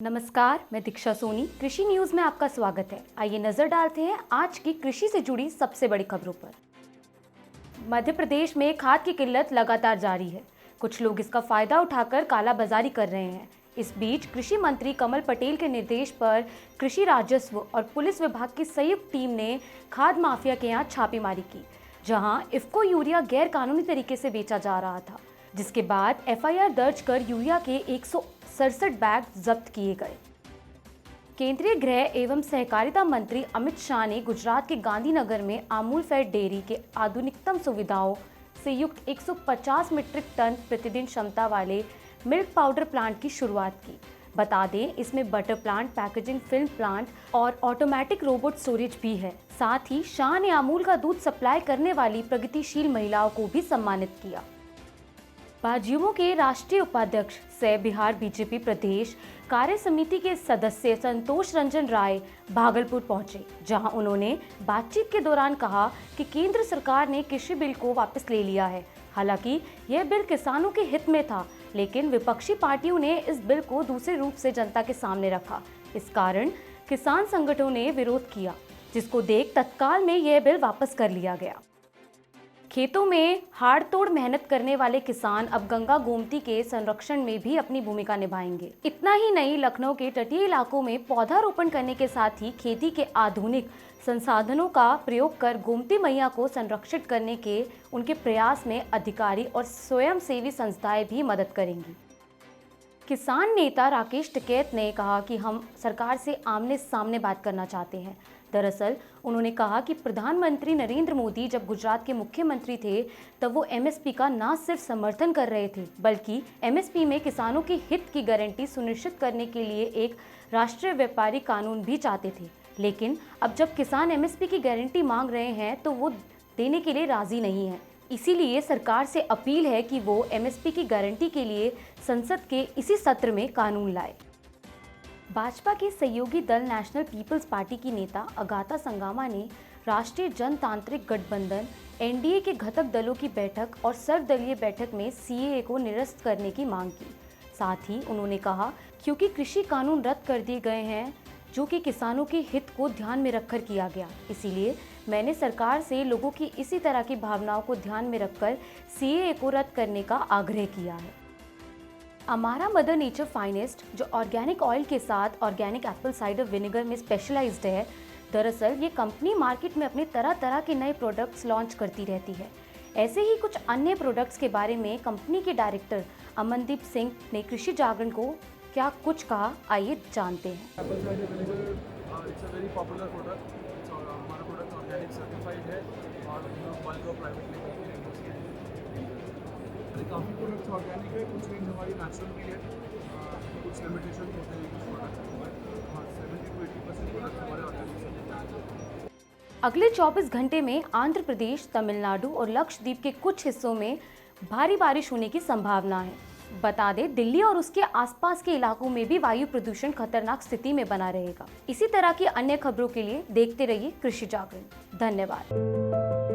नमस्कार, मैं दीक्षा सोनी। कृषि न्यूज में आपका स्वागत है। आइए नजर डालते हैं आज की कृषि से जुड़ी सबसे बड़ी खबरों पर। मध्य प्रदेश में खाद की किल्लत लगातार जारी है। कुछ लोग इसका फायदा उठाकर कालाबाजारी कर रहे हैं। इस बीच कृषि मंत्री कमल पटेल के निर्देश पर कृषि राजस्व और पुलिस विभाग की संयुक्त टीम ने खाद माफिया के यहाँ छापेमारी की, जहां इफ्को यूरिया गैर कानूनी तरीके से बेचा जा रहा था, जिसके बाद एफआईआर दर्ज कर यूरिया के 167 बैग जब्त किए गए। केंद्रीय गृह एवं सहकारिता मंत्री अमित शाह ने गुजरात के गांधीनगर में अमूल फेड डेयरी के आधुनिकतम सुविधाओं से युक्त 150 मीट्रिक टन प्रतिदिन क्षमता वाले मिल्क पाउडर प्लांट की शुरुआत की। बता दें, इसमें butter plant, packaging film plant और ऑटोमेटिक रोबोट स्टोरेज भी है। साथ ही शाह ने अमूल का दूध सप्लाई करने वाली प्रगतिशील महिलाओं को भी सम्मानित किया। भाजयुमो के राष्ट्रीय उपाध्यक्ष सह बिहार बीजेपी प्रदेश कार्य समिति के सदस्य संतोष रंजन राय भागलपुर पहुंचे, जहां उन्होंने बातचीत के दौरान कहा कि केंद्र सरकार ने कृषि बिल को वापस ले लिया है। हालांकि यह बिल किसानों के हित में था, लेकिन विपक्षी पार्टियों ने इस बिल को दूसरे रूप से जनता के सामने रखा। इस कारण किसान संगठनों ने विरोध किया, जिसको देख तत्काल में यह बिल वापस कर लिया गया। खेतों में हाड़ तोड़ मेहनत करने वाले किसान अब गंगा गोमती के संरक्षण में भी अपनी भूमिका निभाएंगे। इतना ही नहीं, लखनऊ के तटीय इलाकों में पौधारोपण करने के साथ ही खेती के आधुनिक संसाधनों का प्रयोग कर गोमती मैया को संरक्षित करने के उनके प्रयास में अधिकारी और स्वयंसेवी संस्थाएं भी मदद करेंगी। किसान नेता राकेश टिकैत ने कहा कि हम सरकार से आमने सामने बात करना चाहते हैं। दरअसल उन्होंने कहा कि प्रधानमंत्री नरेंद्र मोदी जब गुजरात के मुख्यमंत्री थे, तब वो एमएसपी का न सिर्फ समर्थन कर रहे थे, बल्कि एमएसपी में किसानों के हित की गारंटी सुनिश्चित करने के लिए एक राष्ट्रीय व्यापारी कानून भी चाहते थे। लेकिन अब जब किसान एमएसपी की गारंटी मांग रहे हैं, तो वो देने के लिए राजी नहीं है। इसीलिए सरकार से अपील है कि वो एमएसपी की गारंटी के लिए संसद के इसी सत्र में कानून लाए। भाजपा के सहयोगी दल नेशनल पीपल्स पार्टी की नेता अगाथा संगामा ने राष्ट्रीय जनतांत्रिक गठबंधन एनडीए के घटक दलों की बैठक और सर्वदलीय बैठक में सीएए को निरस्त करने की मांग की। साथ ही उन्होंने कहा, क्योंकि कृषि कानून रद्द कर दिए गए हैं, जो कि किसानों के हित को ध्यान में रखकर किया गया, इसीलिए मैंने सरकार से लोगों की इसी तरह की भावनाओं को ध्यान में रखकर सीएए को रद्द करने का आग्रह किया है। अमारा मदर नेचर फाइनेस्ट, जो ऑर्गेनिक ऑयल के साथ ऑर्गेनिक एप्पल साइडर विनेगर में स्पेशलाइज्ड है, दरअसल ये कंपनी मार्केट में अपने तरह तरह के नए प्रोडक्ट्स लॉन्च करती रहती है। ऐसे ही कुछ अन्य प्रोडक्ट्स के बारे में कंपनी के डायरेक्टर अमनदीप सिंह ने कृषि जागरण को क्या कुछ कहा, आइए जानते हैं। काफ़ी प्रोडक्ट्स ऑर्गेनिक है, कुछ रेंज हमारी नेचुरल भी है, कुछ लिमिटेशन होते हैं कुछ प्रोडक्ट में। 70 to 80% प्रोडक्ट हमारे ऑर्गेनिक। अगले 24 घंटे में आंध्र प्रदेश, तमिलनाडु और लक्षद्वीप के कुछ हिस्सों में भारी बारिश होने की संभावना है। बता दें, दिल्ली और उसके आसपास के इलाकों में भी वायु प्रदूषण खतरनाक स्थिति में बना रहेगा। इसी तरह की अन्य खबरों के लिए देखते रहिए कृषि जागरण। धन्यवाद।